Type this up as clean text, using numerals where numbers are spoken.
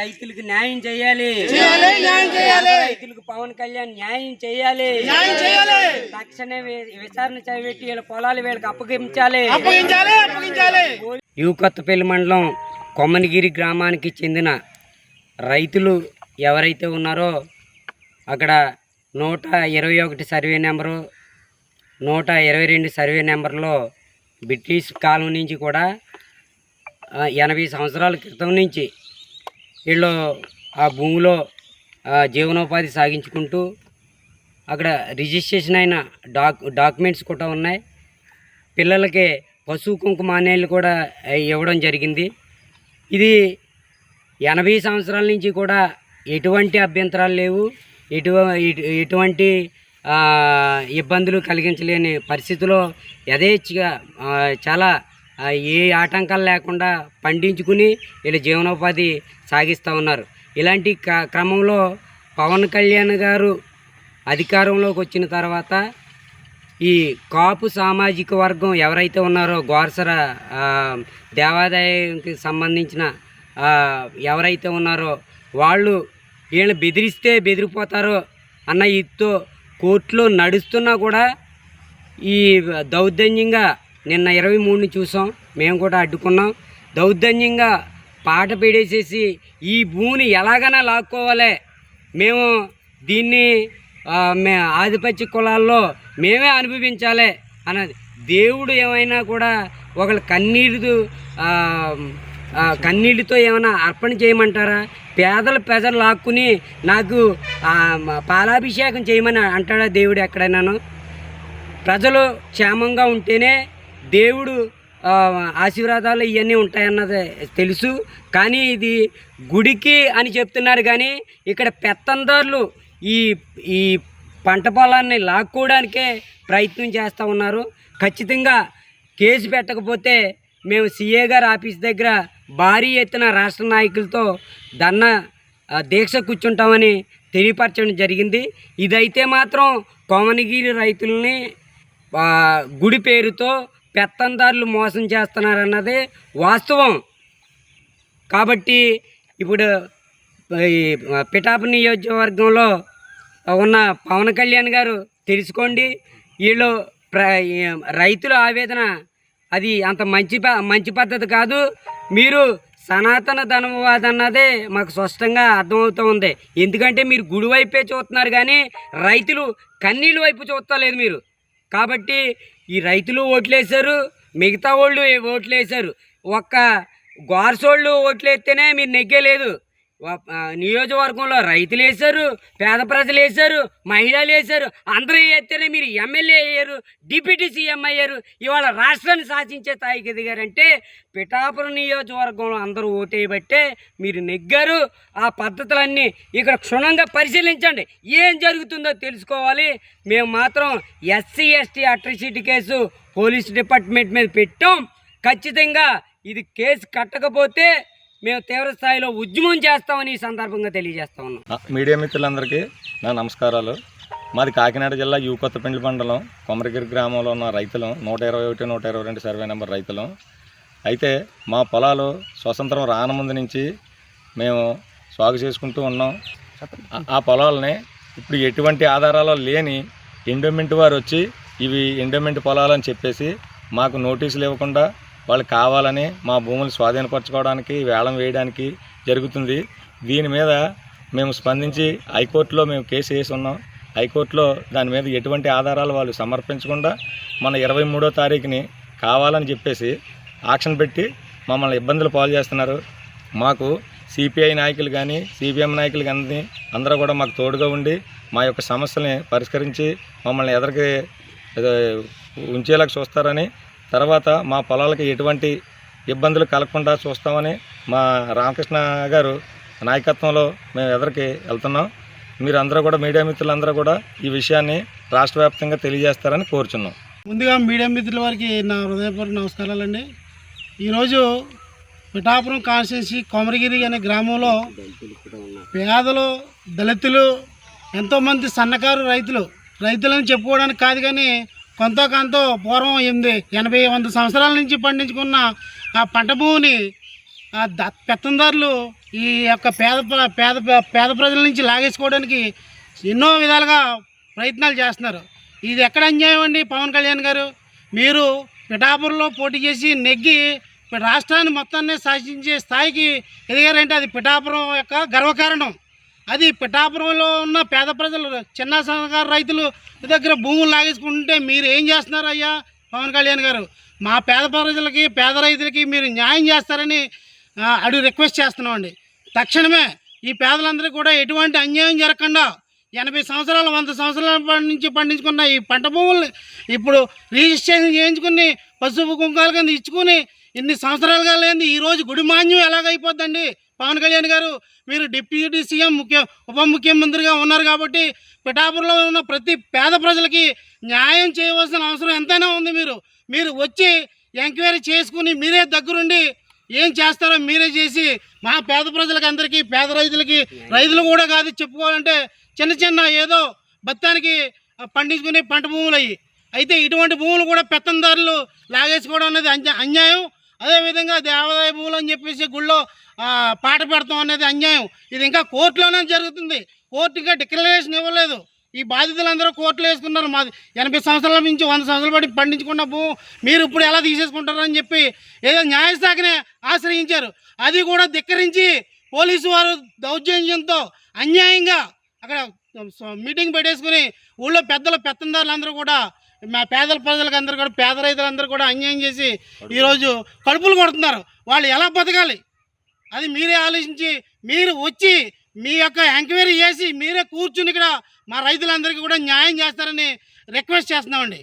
రైతులకు న్యాయం చేయాలి, రైతులకు పవన్ కళ్యాణ్ న్యాయం చేయాలి. తక్షణమే విచారణ చేపట్టి వీళ్ళ పొలాలు వీళ్ళకి అప్పగించాలి. కొత్తపల్లి మండలం కొమ్మనగిరి గ్రామానికి చెందిన రైతులు ఎవరైతే ఉన్నారో అక్కడ 121 సర్వే నెంబరు 122 సర్వే నెంబర్లో బ్రిటిష్ కాలం నుంచి కూడా 80 సంవత్సరాల క్రితం నుంచి వీళ్ళు ఆ భూమిలో జీవనోపాధి సాగించుకుంటూ అక్కడ రిజిస్ట్రేషన్ అయిన డాక్యుమెంట్స్ కూడా ఉన్నాయి. పిల్లలకి పశువు కుంకుమానేళ్ళు కూడా ఇవ్వడం జరిగింది. ఇది 80 సంవత్సరాల నుంచి కూడా ఎటువంటి అభ్యంతరాలు లేవు, ఎటువంటి ఇబ్బందులు కలిగించలేని పరిస్థితిలో యథేచ్ఛగా చాలా ఏ ఆటంకాలు లేకుండా పండించుకుని వీళ్ళ జీవనోపాధి సాగిస్తూ ఉన్నారు. ఇలాంటి క్రమంలో పవన్ కళ్యాణ్ గారు అధికారంలోకి వచ్చిన తర్వాత ఈ కాపు సామాజిక వర్గం ఎవరైతే ఉన్నారో గోర్సర దేవాదాయానికి సంబంధించిన ఎవరైతే ఉన్నారో వాళ్ళు వీళ్ళని బెదిరిస్తే బెదిరిపోతారో అన్న ఇదితో కోర్టులో నడుస్తున్నా కూడా ఈ దౌర్జన్యంగా నిన్న 23ని చూసాం, మేము కూడా అడ్డుకున్నాం. దౌర్జన్యంగా పాట పెడేసేసి ఈ భూమిని ఎలాగైనా లాక్కోవాలి, మేము దీన్ని ఆధిపత్య కులాల్లో మేమే అనుభవించాలి అన్నది. దేవుడు ఏమైనా కూడా ఒకళ్ళ కన్నీళ్ళతో ఏమైనా అర్పణ చేయమంటారా? ప్రజలు లాక్కుని నాకు పాలాభిషేకం చేయమని అంటాడా దేవుడు ఎక్కడైనాను? ప్రజలు క్షేమంగా ఉంటేనే దేవుడు ఆశీర్వాదాలు ఇవన్నీ ఉంటాయన్నది తెలుసు. కానీ ఇది గుడికి అని చెప్తున్నారు, కానీ ఇక్కడ పెత్తందారులు ఈ పంట పొలాన్ని లాక్కోవడానికే ప్రయత్నం చేస్తూ ఉన్నారు. ఖచ్చితంగా కేసు పెట్టకపోతే మేము సిఏ గారి ఆఫీస్ దగ్గర భారీ ఎత్తున రాష్ట్ర నాయకులతో దీక్ష కూర్చుంటామని తెలియపరచడం జరిగింది. ఇదైతే మాత్రం కోమనగిరి రైతుల్ని గుడి పేరుతో పెత్తందారులు మోసం చేస్తున్నారన్నది వాస్తవం. కాబట్టి ఇప్పుడు ఈ పిఠాపు నియోజకవర్గంలో ఉన్న పవన్ కళ్యాణ్ గారు తెలుసుకోండి, వీళ్ళు రైతుల ఆవేదన అది అంత మంచి పద్ధతి కాదు. మీరు సనాతన ధర్మవాదం అన్నదే మాకు స్పష్టంగా అర్థమవుతూ ఉంది. ఎందుకంటే మీరు గుడి వైపే చూస్తున్నారు, కానీ రైతులు కన్నీళ్ళ వైపు చూస్తలేదు మీరు. కాబట్టి ఈ రైతులు ఓట్లేశారు, మిగతా వాళ్ళు ఓట్లేశారు. ఒక్క గోర్సోళ్ళు ఓట్లేస్తేనే మీరు నెగ్గలేదు. నియోజకవర్గంలో రైతులు వేశారు, పేద ప్రజలు వేశారు, మహిళలు వేశారు, అందరూ వేస్తేనే మీరు ఎమ్మెల్యే అయ్యారు, డిప్యూటీ సీఎం అయ్యారు. ఇవాళ రాష్ట్రాన్ని శాసించే స్థాయికి ఎదిగారంటే పిఠాపురం నియోజకవర్గంలో అందరూ ఓటేయబట్టే మీరు నెగ్గారు. ఆ పద్ధతులన్నీ ఇక్కడ క్షుణ్ణంగా పరిశీలించండి, ఏం జరుగుతుందో తెలుసుకోవాలి. మేము మాత్రం SC ST atrocity case police department మీద పెట్టాం. ఖచ్చితంగా ఇది కేసు కట్టకపోతే మేము తీవ్ర స్థాయిలో ఉద్యమం చేస్తామని ఈ సందర్భంగా తెలియజేస్తా ఉన్నాం. మీడియా మిత్రులందరికీ నా నమస్కారాలు. మాది కాకినాడ జిల్లా కొత్తపల్లి మండలం కొమరగిరి గ్రామంలో ఉన్న రైతులం, 121, 122 సర్వే నెంబర్ రైతులం. అయితే మా పొలాలు స్వతంత్రం రానముందు నుంచి మేము సాగు చేసుకుంటూ ఉన్నాం. ఆ పొలాలని ఇప్పుడు ఎటువంటి ఆధారాలు లేని ఎండోమెంట్ వారు వచ్చి ఇవి ఎండోమెంట్ పొలాలని చెప్పేసి మాకు నోటీసులు ఇవ్వకుండా వాళ్ళు కావాలని మా భూములు స్వాధీనపరచుకోవడానికి వేలం వేయడానికి జరుగుతుంది. దీని మీద మేము స్పందించి హైకోర్టులో మేము కేసు వేసి ఉన్నాం. హైకోర్టులో దాని మీద ఎటువంటి ఆధారాలు వాళ్ళు సమర్పించకుండా మన 23వ తారీఖుని కావాలని చెప్పేసి ఆక్షన్ పెట్టి మమ్మల్ని ఇబ్బందులు పాలు చేస్తున్నారు. మాకు సిపిఐ నాయకులు కానీ సిపిఎం నాయకులు కానీ అందరూ కూడా మాకు తోడుగా ఉండి మా యొక్క సమస్యల్ని పరిష్కరించి మమ్మల్ని ఎదరికి ఉంచేలాగా చూస్తారని, తర్వాత మా పొలాలకి ఎటువంటి ఇబ్బందులు కలగకుండా చూస్తామని మా రామకృష్ణ గారు నాయకత్వంలో మేము ఎదరికి వెళ్తున్నాం. మీరందరూ కూడా మీడియా మిత్రులందరూ కూడా ఈ విషయాన్ని రాష్ట్ర వ్యాప్తంగా తెలియజేస్తారని కోరుచున్నాం. ముందుగా మీడియా మిత్రుల వారికి నా హృదయపూర్వక నమస్కారాలండి. ఈరోజు పిఠాపురం కాన్స్టిట్యున్సీ కొమరగిరి అనే గ్రామంలో పేదలు, దళితులు, ఎంతోమంది సన్నకారు రైతులని చెప్పుకోవడానికి కాదు, కానీ కొంత పూర్వం 80-100 సంవత్సరాల నుంచి పండించుకున్న ఆ పంట భూమిని పెత్తందారులు ఈ యొక్క పేద ప్రజల నుంచి లాగేసుకోవడానికి ఎన్నో విధాలుగా ప్రయత్నాలు చేస్తున్నారు. ఇది ఎక్కడ అన్యాయం అండి? పవన్ కళ్యాణ్ గారు, మీరు పిఠాపురంలో పోటీ చేసి నెగ్గి రాష్ట్రాన్ని మొత్తాన్ని శాసించే స్థాయికి ఎదిగారంటే అది పిఠాపురం యొక్క గర్వకారణం. అది పిఠాపురంలో ఉన్న పేద ప్రజలు, చిన్న సన్నకారు రైతులు దగ్గర భూములు లాగేసుకుంటే మీరు ఏం చేస్తున్నారు అయ్యా పవన్ కళ్యాణ్ గారు? మా పేద ప్రజలకి, పేద రైతులకి మీరు న్యాయం చేస్తారని రిక్వెస్ట్ చేస్తున్నామండి. తక్షణమే ఈ పేదలందరికీ కూడా ఎటువంటి అన్యాయం జరగకుండా 80 సంవత్సరాలు 100 సంవత్సరాల నుంచి పండించుకున్న ఈ పంట భూముల్ని ఇప్పుడు రిజిస్ట్రేషన్ చేయించుకుని పసుపు కుంకాల కింద ఇచ్చుకుని ఇన్ని సంవత్సరాలుగా లేని ఈరోజు గుడిమాన్యం ఎలాగైపోద్దండి? పవన్ కళ్యాణ్ గారు, మీరు డిప్యూటీ సీఎం ఉప ముఖ్యమంత్రిగా ఉన్నారు కాబట్టి పిఠాపురంలో ఉన్న ప్రతి పేద ప్రజలకి న్యాయం చేయవలసిన అవసరం ఎంతైనా ఉంది. మీరు వచ్చి ఎంక్వైరీ చేసుకుని మీరే దగ్గరుండి ఏం చేస్తారో మీరే చేసి మా పేద ప్రజలకి అందరికీ, పేద రైతులు కూడా కాదు చెప్పుకోవాలంటే చిన్న ఏదో బత్తానికి పండించుకునే పంట భూములు అయితే ఇటువంటి భూములు కూడా పెత్తందారులు లాగేసుకోవడం అనేది అన్యాయం. అదేవిధంగా దేవాదాయ భూములు అని చెప్పేసి గుళ్ళో పాట పెడతాం అనేది అన్యాయం. ఇది ఇంకా కోర్టులోనే జరుగుతుంది. కోర్టు ఇంకా డిక్లరేషన్ ఇవ్వలేదు. ఈ బాధితులందరూ కోర్టులో వేసుకున్నారు. మాది 80 సంవత్సరాల నుంచి 100 సంవత్సరాల పాటు పండించుకున్న భూమి మీరు ఇప్పుడు ఎలా తీసేసుకుంటారని చెప్పి ఏదో న్యాయశాఖనే ఆశ్రయించారు. అది కూడా ధిక్కరించి పోలీసు వారు దౌర్జన్యంతో అన్యాయంగా అక్కడ మీటింగ్ పెట్టేసుకుని ఊళ్ళో పెత్తందారులు అందరూ కూడా మా పేద ప్రజలకు అందరూ కూడా, పేద రైతులందరూ కూడా అన్యాయం చేసి ఈరోజు కడుపులు కొడుతున్నారు. వాళ్ళు ఎలా బతకాలి అది మీరే ఆలోచించి మీరు వచ్చి మీ యొక్క ఎంక్వైరీ చేసి మీరే కూర్చుని ఇక్కడ మా రైతులందరికీ కూడా న్యాయం చేస్తారని రిక్వెస్ట్ చేస్తున్నామండి.